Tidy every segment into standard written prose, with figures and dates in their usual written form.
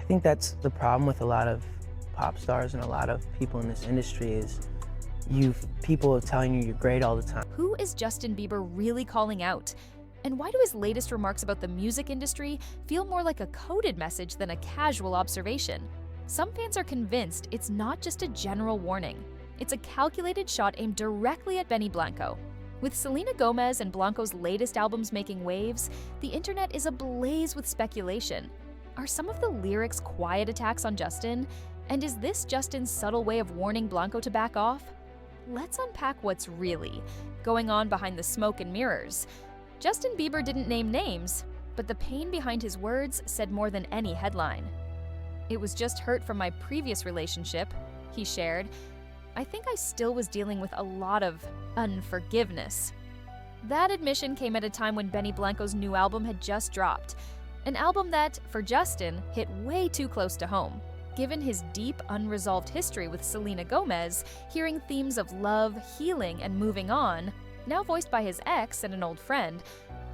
I think that's the problem with a lot of pop stars and a lot of people in this industry is people are telling you you're great all the time. Who is Justin Bieber really calling out? And why do his latest remarks about the music industry feel more like a coded message than a casual observation? Some fans are convinced it's not just a general warning. It's a calculated shot aimed directly at Benny Blanco. With Selena Gomez and Blanco's latest albums making waves, the internet is ablaze with speculation. Are some of the lyrics quiet attacks on Justin? And is this Justin's subtle way of warning Blanco to back off? Let's unpack what's really going on behind the smoke and mirrors. Justin Bieber didn't name names, but the pain behind his words said more than any headline. "It was just hurt from my previous relationship," he shared. "I think I still was dealing with a lot of unforgiveness." That admission came at a time when Benny Blanco's new album had just dropped, an album that, for Justin, hit way too close to home. Given his deep, unresolved history with Selena Gomez, hearing themes of love, healing, and moving on, now voiced by his ex and an old friend,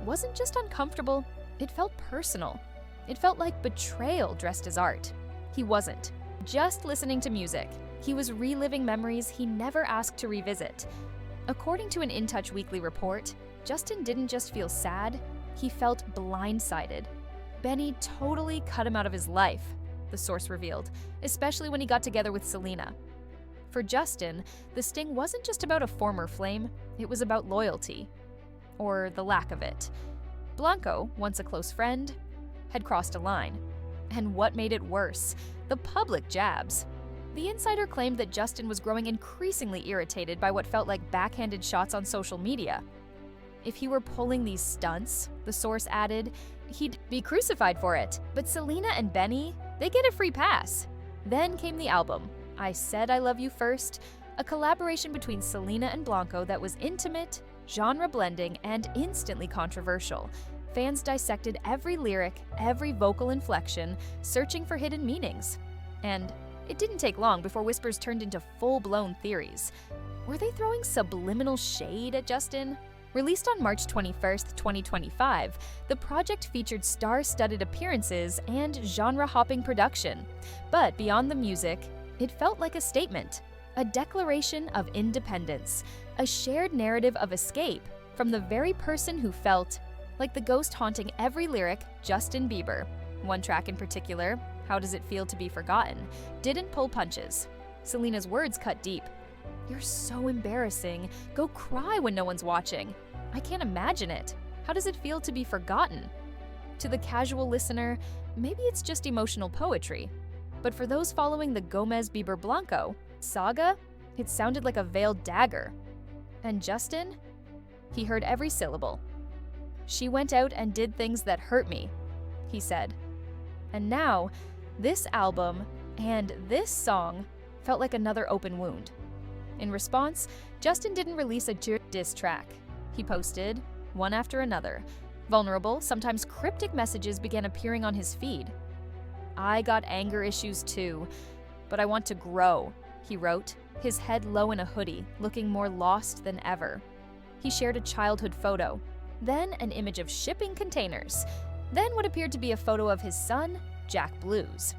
wasn't just uncomfortable, it felt personal. It felt like betrayal dressed as art. He wasn't just listening to music. He was reliving memories he never asked to revisit. According to an In Touch Weekly report, Justin didn't just feel sad, he felt blindsided. Benny totally cut him out of his life, the source revealed, especially when he got together with Selena. For Justin, the sting wasn't just about a former flame, it was about loyalty. Or the lack of it. Blanco, once a close friend, had crossed a line. And what made it worse? The public jabs. The insider claimed that Justin was growing increasingly irritated by what felt like backhanded shots on social media. If he were pulling these stunts, the source added, he'd be crucified for it. But Selena and Benny, they get a free pass. Then came the album, I Said I Love You First, a collaboration between Selena and Blanco that was intimate, genre-blending, and instantly controversial. Fans dissected every lyric, every vocal inflection, searching for hidden meanings. And it didn't take long before whispers turned into full-blown theories. Were they throwing subliminal shade at Justin? Released on March 21st, 2025, the project featured star-studded appearances and genre-hopping production. But beyond the music, it felt like a statement, a declaration of independence, a shared narrative of escape from the very person who felt like the ghost haunting every lyric, Justin Bieber. One track in particular, How Does It Feel to Be Forgotten, didn't pull punches. Selena's words cut deep. You're so embarrassing. Go cry when no one's watching. I can't imagine it. How does it feel to be forgotten? To the casual listener, maybe it's just emotional poetry. But for those following the Gomez-Bieber-Blanco saga, it sounded like a veiled dagger. And Justin? He heard every syllable. She went out and did things that hurt me, he said. And now, this album and this song felt like another open wound. In response, Justin didn't release a diss track. He posted, one after another. Vulnerable, sometimes cryptic messages began appearing on his feed. I got anger issues too, but I want to grow, he wrote, his head low in a hoodie, looking more lost than ever. He shared a childhood photo, then an image of shipping containers, then what appeared to be a photo of his son, Jack Blues.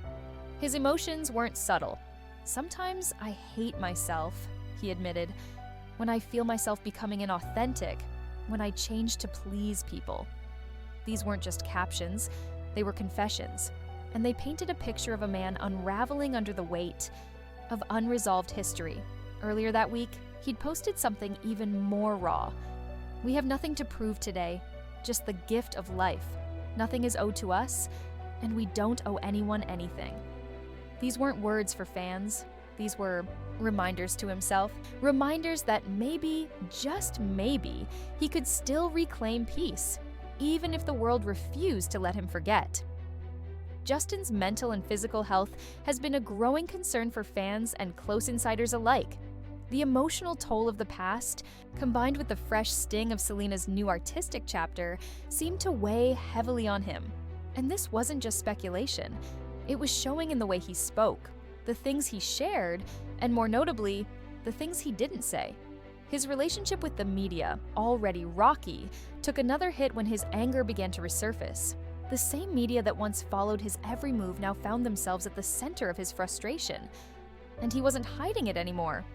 His emotions weren't subtle. Sometimes I hate myself, he admitted, when I feel myself becoming inauthentic, when I change to please people. These weren't just captions, they were confessions, and they painted a picture of a man unraveling under the weight of unresolved history. Earlier that week, he'd posted something even more raw. We have nothing to prove today, just the gift of life. Nothing is owed to us, and we don't owe anyone anything. These weren't words for fans. These were reminders to himself, reminders that maybe, just maybe, he could still reclaim peace, even if the world refused to let him forget. Justin's mental and physical health has been a growing concern for fans and close insiders alike. The emotional toll of the past, combined with the fresh sting of Selena's new artistic chapter, seemed to weigh heavily on him. And this wasn't just speculation. It was showing in the way he spoke, the things he shared, and more notably, the things he didn't say. His relationship with the media, already rocky, took another hit when his anger began to resurface. The same media that once followed his every move now found themselves at the center of his frustration. And he wasn't hiding it anymore.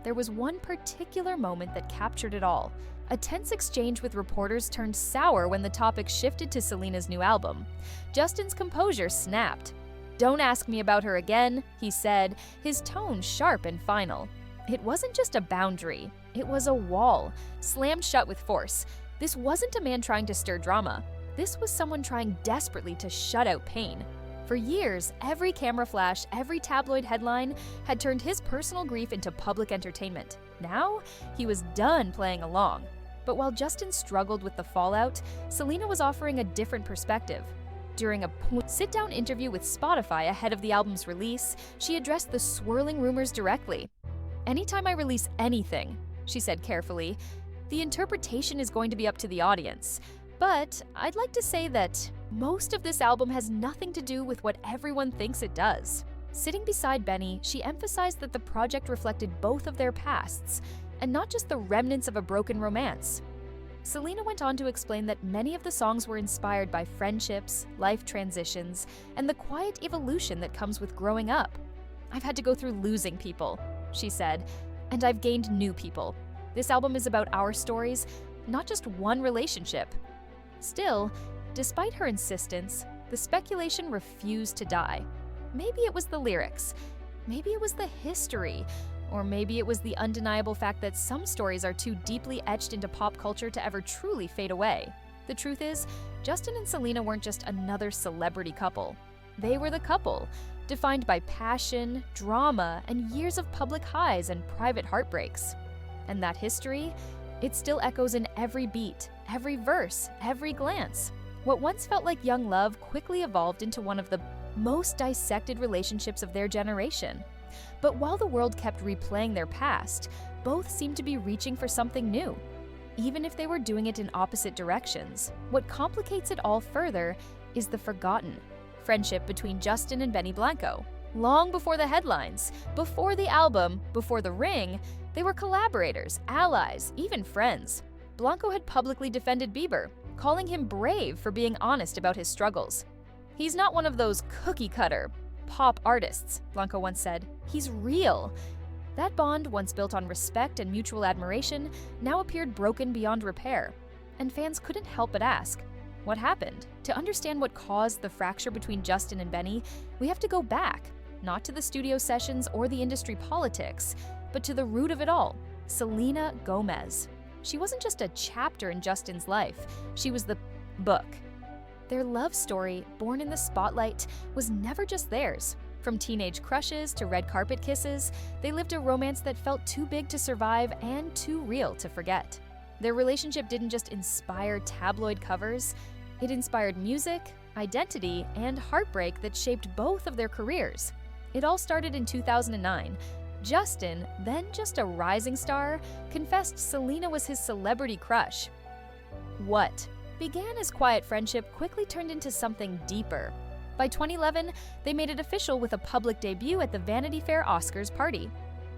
There was one particular moment that captured it all. A tense exchange with reporters turned sour when the topic shifted to Selena's new album. Justin's composure snapped. "Don't ask me about her again," he said, his tone sharp and final. It wasn't just a boundary, it was a wall, slammed shut with force. This wasn't a man trying to stir drama. This was someone trying desperately to shut out pain. For years, every camera flash, every tabloid headline had turned his personal grief into public entertainment. Now, he was done playing along. But while Justin struggled with the fallout, Selena was offering a different perspective. During a sit-down interview with Spotify ahead of the album's release, she addressed the swirling rumors directly. "Anytime I release anything," she said carefully, "the interpretation is going to be up to the audience. But I'd like to say that most of this album has nothing to do with what everyone thinks it does." Sitting beside Benny, she emphasized that the project reflected both of their pasts, and not just the remnants of a broken romance. Selena went on to explain that many of the songs were inspired by friendships, life transitions, and the quiet evolution that comes with growing up. "I've had to go through losing people," she said, "and I've gained new people. This album is about our stories, not just one relationship." Still, despite her insistence, the speculation refused to die. Maybe it was the lyrics, maybe it was the history, or maybe it was the undeniable fact that some stories are too deeply etched into pop culture to ever truly fade away. The truth is, Justin and Selena weren't just another celebrity couple. They were the couple, defined by passion, drama, and years of public highs and private heartbreaks. And that history, it still echoes in every beat, every verse, every glance. What once felt like young love quickly evolved into one of the most dissected relationships of their generation. But while the world kept replaying their past, both seemed to be reaching for something new, even if they were doing it in opposite directions. What complicates it all further is the forgotten friendship between Justin and Benny Blanco. Long before the headlines, before the album, before the ring, they were collaborators, allies, even friends. Blanco had publicly defended Bieber, calling him brave for being honest about his struggles. "He's not one of those cookie-cutter pop artists," Blanco once said. "He's real." That bond, once built on respect and mutual admiration, now appeared broken beyond repair. And fans couldn't help but ask, what happened? To understand what caused the fracture between Justin and Benny, we have to go back, not to the studio sessions or the industry politics, but to the root of it all, Selena Gomez. She wasn't just a chapter in Justin's life, she was the book. Their love story, born in the spotlight, was never just theirs. From teenage crushes to red carpet kisses, they lived a romance that felt too big to survive and too real to forget. Their relationship didn't just inspire tabloid covers, it inspired music, identity, and heartbreak that shaped both of their careers. It all started in 2009. Justin, then just a rising star, confessed Selena was his celebrity crush. What began as quiet friendship quickly turned into something deeper. By 2011, they made it official with a public debut at the Vanity Fair Oscars party.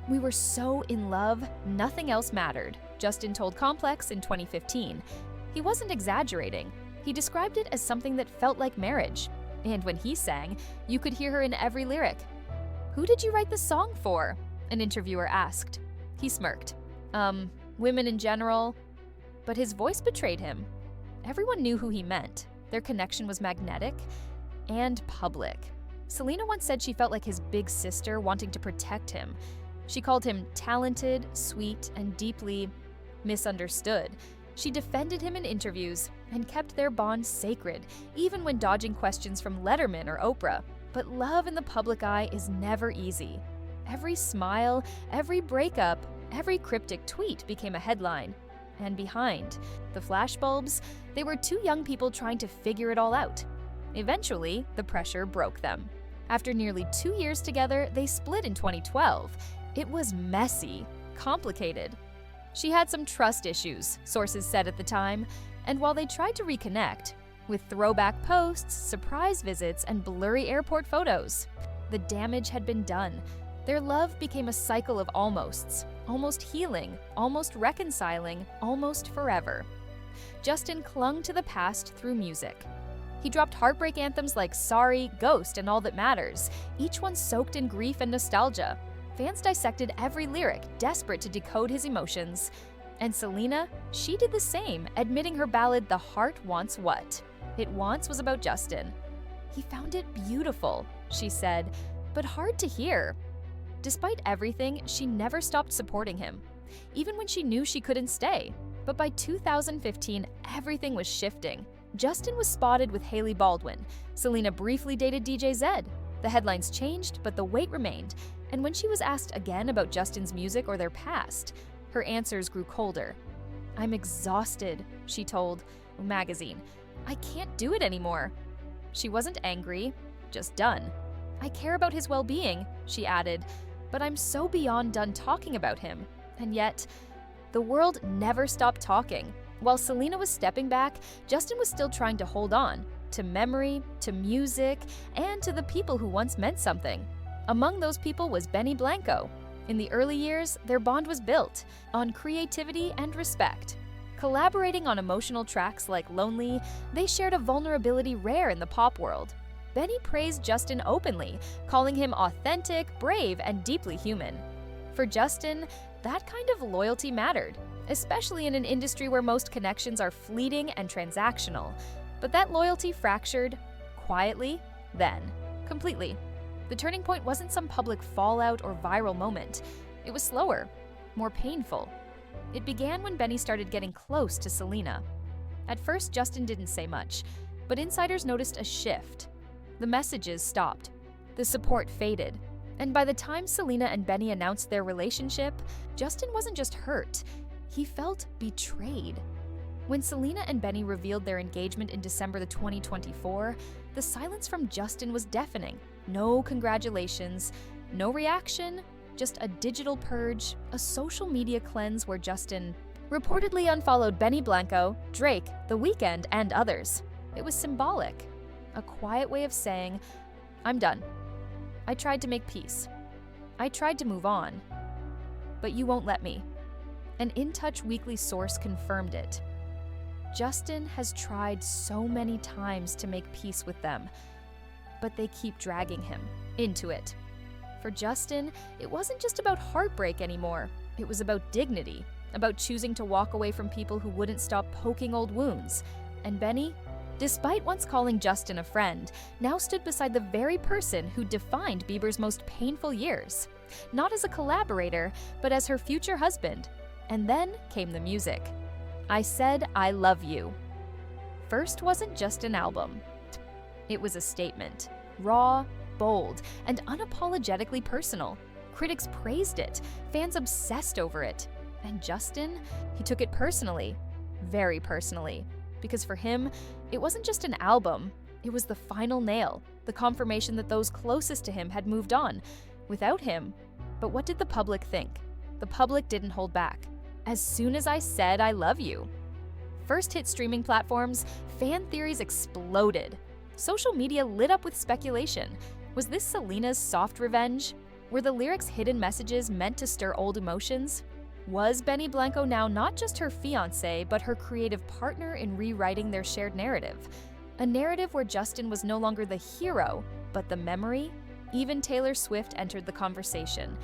"We were so in love, nothing else mattered," Justin told Complex in 2015. He wasn't exaggerating. He described it as something that felt like marriage. And when he sang, you could hear her in every lyric. "Who did you write the song for?" an interviewer asked. He smirked. Women in general." But his voice betrayed him. Everyone knew who he meant. Their connection was magnetic and public. Selena once said she felt like his big sister wanting to protect him. She called him talented, sweet, and deeply misunderstood. She defended him in interviews and kept their bond sacred, even when dodging questions from Letterman or Oprah. But love in the public eye is never easy. Every smile, every breakup, every cryptic tweet became a headline. And behind the flashbulbs, they were two young people trying to figure it all out. Eventually, the pressure broke them. After nearly 2 years together, they split in 2012. It was messy, complicated. She had some trust issues, sources said at the time, and while they tried to reconnect, with throwback posts, surprise visits, and blurry airport photos, the damage had been done. Their love became a cycle of almosts, almost healing, almost reconciling, almost forever. Justin clung to the past through music. He dropped heartbreak anthems like Sorry, Ghost, and All That Matters, each one soaked in grief and nostalgia. Fans dissected every lyric, desperate to decode his emotions. And Selena, she did the same, admitting her ballad The Heart Wants What It Wants was about Justin. He found it beautiful, she said, but hard to hear. Despite everything, she never stopped supporting him, even when she knew she couldn't stay. But by 2015, everything was shifting. Justin was spotted with Hailey Baldwin. Selena briefly dated DJ Zed. The headlines changed, but the weight remained. And when she was asked again about Justin's music or their past, her answers grew colder. "I'm exhausted," she told a magazine. "I can't do it anymore." She wasn't angry, just done. "I care about his well-being," she added, "but I'm so beyond done talking about him." And yet, the world never stopped talking. While Selena was stepping back, Justin was still trying to hold on to memory, to music, and to the people who once meant something. Among those people was Benny Blanco. In the early years, their bond was built on creativity and respect. Collaborating on emotional tracks like Lonely, they shared a vulnerability rare in the pop world. Benny praised Justin openly, calling him authentic, brave, and deeply human. For Justin, that kind of loyalty mattered, especially in an industry where most connections are fleeting and transactional. But that loyalty fractured, quietly, then, completely. The turning point wasn't some public fallout or viral moment. It was slower, more painful. It began when Benny started getting close to Selena. At first, Justin didn't say much, but insiders noticed a shift. The messages stopped. The support faded. And by the time Selena and Benny announced their relationship, Justin wasn't just hurt. He felt betrayed. When Selena and Benny revealed their engagement in December 2024, the silence from Justin was deafening. No congratulations, no reaction, just a digital purge, a social media cleanse where Justin reportedly unfollowed Benny Blanco, Drake, The Weeknd, and others. It was symbolic, a quiet way of saying, "I'm done. I tried to make peace. I tried to move on, but you won't let me." An In Touch Weekly source confirmed it. Justin has tried so many times to make peace with them, but they keep dragging him into it. For Justin, it wasn't just about heartbreak anymore. It was about dignity, about choosing to walk away from people who wouldn't stop poking old wounds. And Benny, despite once calling Justin a friend, now stood beside the very person who defined Bieber's most painful years. Not as a collaborator, but as her future husband. And then came the music. I Said I Love You. First wasn't just an album. It was a statement. Raw, bold, and unapologetically personal. Critics praised it. Fans obsessed over it. And Justin, he took it personally. Very personally. Because for him, it wasn't just an album. It was the final nail. The confirmation that those closest to him had moved on. Without him. But what did the public think? The public didn't hold back. As soon as I said I love you. First hit streaming platforms, fan theories exploded. Social media lit up with speculation. Was this Selena's soft revenge? Were the lyrics' hidden messages meant to stir old emotions? Was Benny Blanco now not just her fiancé, but her creative partner in rewriting their shared narrative? A narrative where Justin was no longer the hero, but the memory? Even Taylor Swift entered the conversation.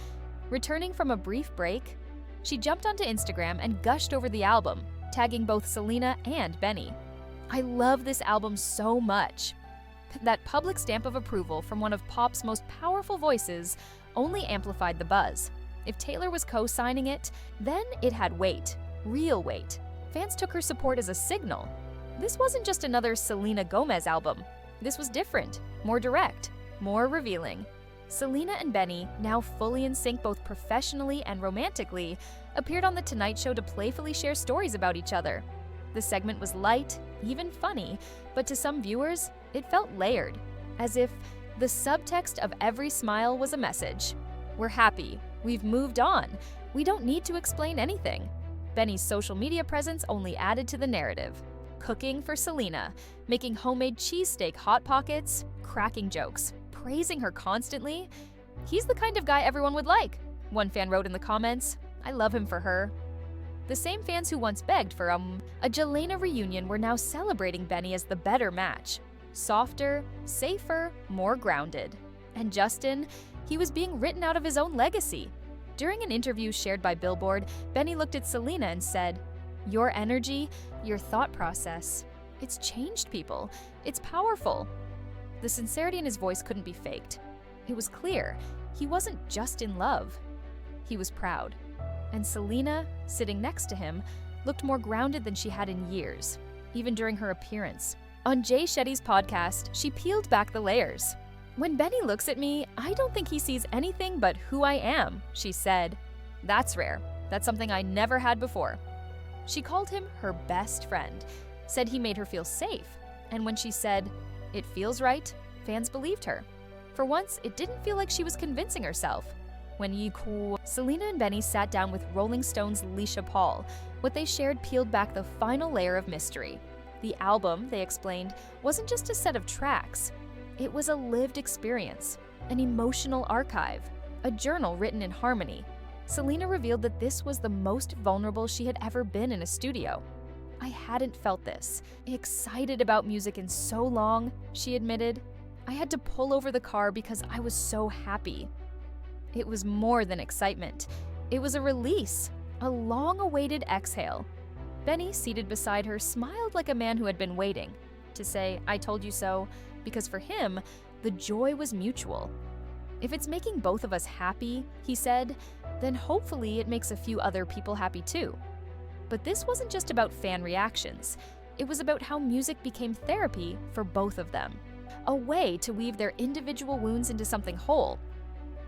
Returning from a brief break, she jumped onto Instagram and gushed over the album, tagging both Selena and Benny. "I love this album so much." That public stamp of approval from one of pop's most powerful voices only amplified the buzz. If Taylor was co-signing it, then it had weight, real weight. Fans took her support as a signal. This wasn't just another Selena Gomez album. This was different, more direct, more revealing. Selena and Benny, now fully in sync both professionally and romantically, appeared on The Tonight Show to playfully share stories about each other. The segment was light, even funny, but to some viewers, it felt layered, as if the subtext of every smile was a message. We're happy. We've moved on. We don't need to explain anything. Benny's social media presence only added to the narrative. Cooking for Selena, making homemade cheesesteak hot pockets, cracking jokes, praising her constantly. He's the kind of guy everyone would like. One fan wrote in the comments, "I love him for her." The same fans who once begged for a Jelena reunion were now celebrating Benny as the better match. Softer, safer, more grounded. And Justin, he was being written out of his own legacy. During an interview shared by Billboard, Benny looked at Selena and said, "Your energy, your thought process, it's changed people. It's powerful." The sincerity in his voice couldn't be faked. It was clear. He wasn't just in love. He was proud. And Selena, sitting next to him, looked more grounded than she had in years, even during her appearance. On Jay Shetty's podcast, she peeled back the layers. "When Benny looks at me, I don't think he sees anything but who I am," she said. "That's rare. That's something I never had before." She called him her best friend, said he made her feel safe, and when she said, "It feels right," fans believed her. For once, it didn't feel like she was convincing herself. Selena and Benny sat down with Rolling Stone's Leisha Paul. What they shared peeled back the final layer of mystery. The album, they explained, wasn't just a set of tracks. It was a lived experience, an emotional archive, a journal written in harmony. Selena revealed that this was the most vulnerable she had ever been in a studio. "I hadn't felt this excited about music in so long," she admitted. "I had to pull over the car because I was so happy." It was more than excitement. It was a release, a long-awaited exhale. Benny, seated beside her, smiled like a man who had been waiting to say, "I told you so," because for him, the joy was mutual. "If it's making both of us happy," he said, "then hopefully it makes a few other people happy too." But this wasn't just about fan reactions. It was about how music became therapy for both of them, a way to weave their individual wounds into something whole.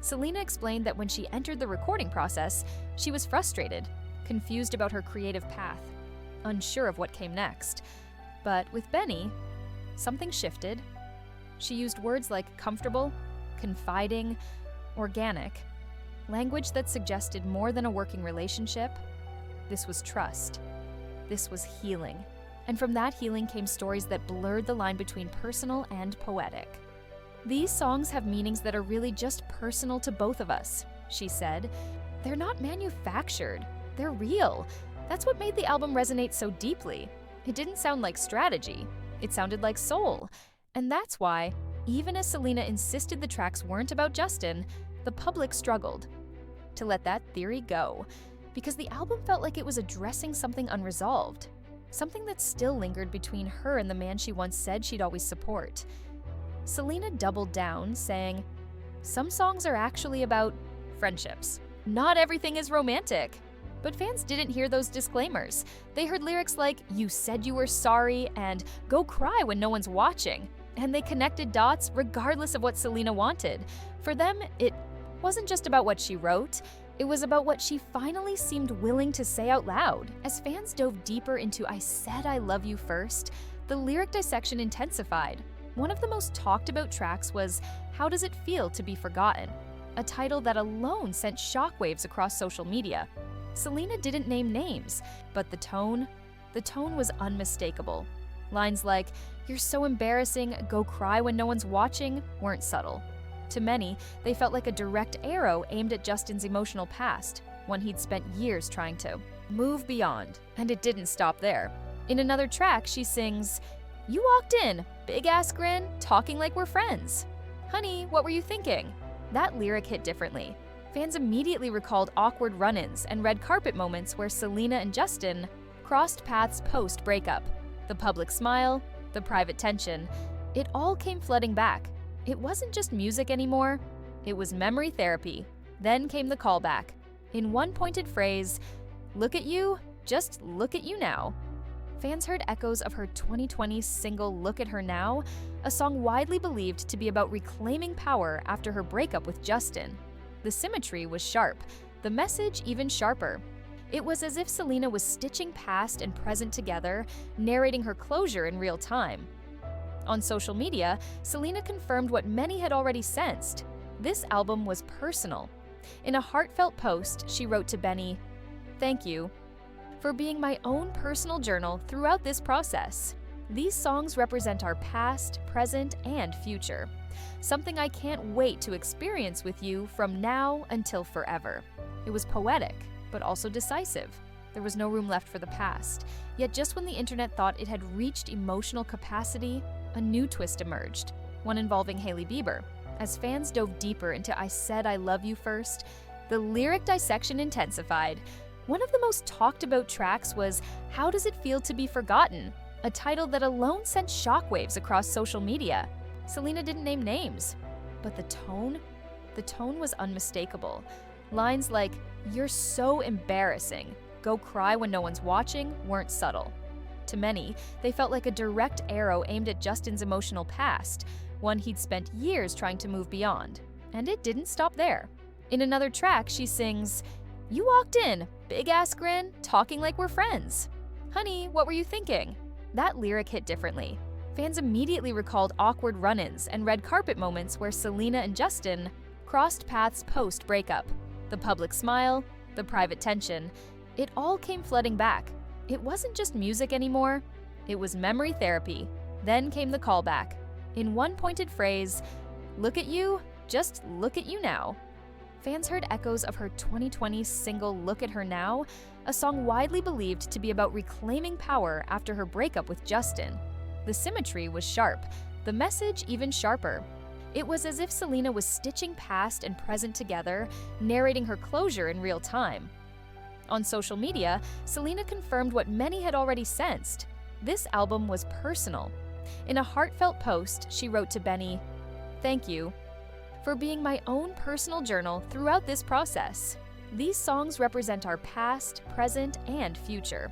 Selena explained that when she entered the recording process, she was frustrated, confused about her creative path, unsure of what came next. But with Benny, something shifted. She used words like comfortable, confiding, organic, language that suggested more than a working relationship. This was trust. This was healing. And from that healing came stories that blurred the line between personal and poetic. "These songs have meanings that are really just personal to both of us," she said. "They're not manufactured. They're real. That's what made the album resonate so deeply. It didn't sound like strategy. It sounded like soul. And that's why, even as Selena insisted the tracks weren't about Justin, the public struggled to let that theory go, because the album felt like it was addressing something unresolved, something that still lingered between her and the man she once said she'd always support. Selena doubled down, saying, "Some songs are actually about friendships. Not everything is romantic." But fans didn't hear those disclaimers. They heard lyrics like, "You said you were sorry," and "Go cry when no one's watching." And they connected dots regardless of what Selena wanted. For them, it wasn't just about what she wrote. It was about what she finally seemed willing to say out loud. As fans dove deeper into "I Said I Love You First," the lyric dissection intensified. One of the most talked about tracks was "How Does It Feel to Be Forgotten?", a title that alone sent shockwaves across social media. Selena didn't name names, but the tone was unmistakable. Lines like, "You're so embarrassing, go cry when no one's watching," weren't subtle. To many, they felt like a direct arrow aimed at Justin's emotional past, one he'd spent years trying to move beyond. And it didn't stop there. In another track, she sings, "You walked in, big-ass grin, talking like we're friends. Honey, what were you thinking?" That lyric hit differently. Fans immediately recalled awkward run-ins and red carpet moments where Selena and Justin crossed paths post-breakup. The public smile, the private tension, it all came flooding back. It wasn't just music anymore, it was memory therapy. Then came the callback. In one pointed phrase, "Look at you, just look at you now." Fans heard echoes of her 2020 single "Look at Her Now," a song widely believed to be about reclaiming power after her breakup with Justin. The symmetry was sharp, the message even sharper. It was as if Selena was stitching past and present together, narrating her closure in real time. On social media, Selena confirmed what many had already sensed. This album was personal. In a heartfelt post, she wrote to Benny, "Thank you for being my own personal journal throughout this process. These songs represent our past, present, and future. Something I can't wait to experience with you from now until forever." It was poetic, but also decisive. There was no room left for the past. Yet just when the internet thought it had reached emotional capacity, a new twist emerged, one involving Hailey Bieber. As fans dove deeper into I Said I Love You First, the lyric dissection intensified. One of the most talked about tracks was How Does It Feel to Be Forgotten, a title that alone sent shockwaves across social media. Selena didn't name names, but the tone was unmistakable. Lines like, "You're so embarrassing, go cry when no one's watching," weren't subtle. To many, they felt like a direct arrow aimed at Justin's emotional past, one he'd spent years trying to move beyond. And it didn't stop there. In another track, she sings, "You walked in, big-ass grin, talking like we're friends. Honey, what were you thinking?" That lyric hit differently. Fans immediately recalled awkward run-ins and red carpet moments where Selena and Justin crossed paths post-breakup. The public smile, the private tension, it all came flooding back. It wasn't just music anymore, it was memory therapy. Then came the callback. In one pointed phrase, "Look at you, just look at you now." Fans heard echoes of her 2020 single Look at Her Now, a song widely believed to be about reclaiming power after her breakup with Justin. The symmetry was sharp, the message even sharper. It was as if Selena was stitching past and present together, narrating her closure in real time. On social media, Selena confirmed what many had already sensed. This album was personal. In a heartfelt post, she wrote to Benny, "Thank you for being my own personal journal throughout this process. These songs represent our past, present, and future.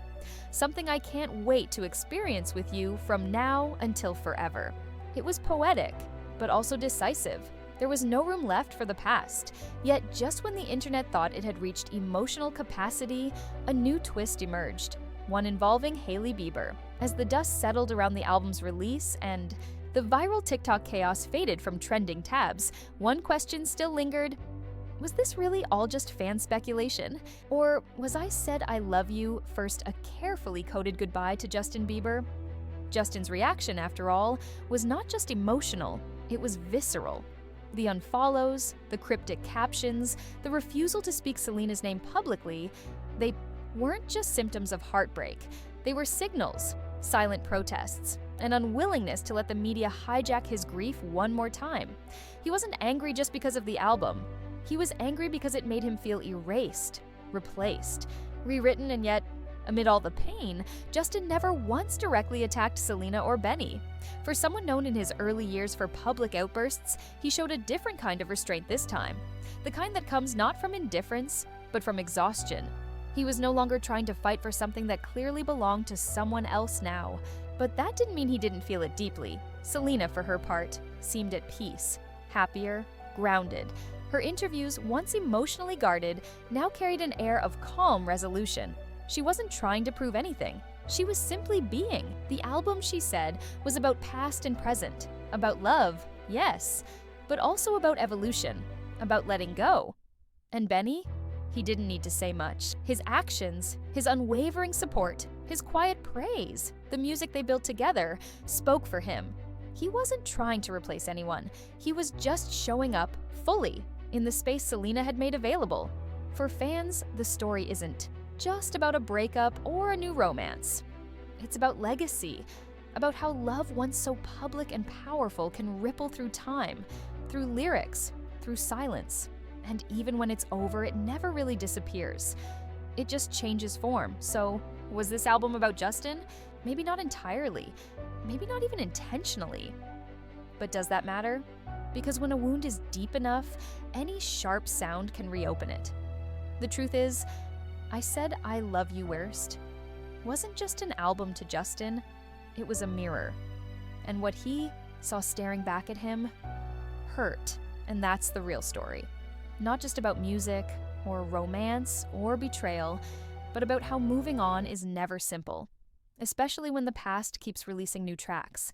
Something I can't wait to experience with you from now until forever." It was poetic, but also decisive. There was no room left for the past. Yet just when the internet thought it had reached emotional capacity, a new twist emerged, one involving Hailey Bieber. As the dust settled around the album's release and the viral TikTok chaos faded from trending tabs, one question still lingered. Was this really all just fan speculation? Or was I Said I Love You First a carefully coded goodbye to Justin Bieber? Justin's reaction, after all, was not just emotional, it was visceral. The unfollows, the cryptic captions, the refusal to speak Selena's name publicly, they weren't just symptoms of heartbreak. They were signals, silent protests, an unwillingness to let the media hijack his grief one more time. He wasn't angry just because of the album. He was angry because it made him feel erased, replaced, rewritten, and yet, amid all the pain, Justin never once directly attacked Selena or Benny. For someone known in his early years for public outbursts, he showed a different kind of restraint this time. The kind that comes not from indifference, but from exhaustion. He was no longer trying to fight for something that clearly belonged to someone else now. But that didn't mean he didn't feel it deeply. Selena, for her part, seemed at peace, happier, grounded. Her interviews, once emotionally guarded, now carried an air of calm resolution. She wasn't trying to prove anything. She was simply being. The album, she said, was about past and present, about love, yes, but also about evolution, about letting go. And Benny? He didn't need to say much. His actions, his unwavering support, his quiet praise, the music they built together, spoke for him. He wasn't trying to replace anyone. He was just showing up fully in the space Selena had made available. For fans, the story isn't just about a breakup or a new romance. It's about legacy, about how love once so public and powerful can ripple through time, through lyrics, through silence. And even when it's over, it never really disappears. It just changes form. So, was this album about Justin? Maybe not entirely. Maybe not even intentionally. But does that matter? Because when a wound is deep enough, any sharp sound can reopen it. The truth is, I Said I Love You Worst wasn't just an album to Justin, it was a mirror. And what he saw staring back at him hurt, and that's the real story. Not just about music, or romance, or betrayal, but about how moving on is never simple, especially when the past keeps releasing new tracks.